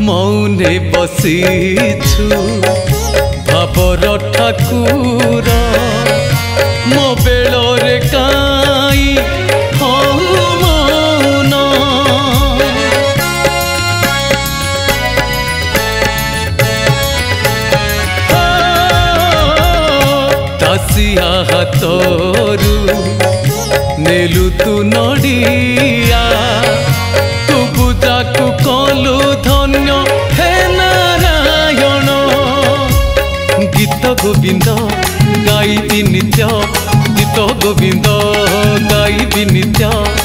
मौने बसीछु भावर ठाकुर मो बेलरे काई मौन तासिया हाथरू नेलु तू नड़िया तू बुझाकू कलु धन्य हे नारायण गीत गोविंद गाई नित्य गीत गोविंद गाई नित्य।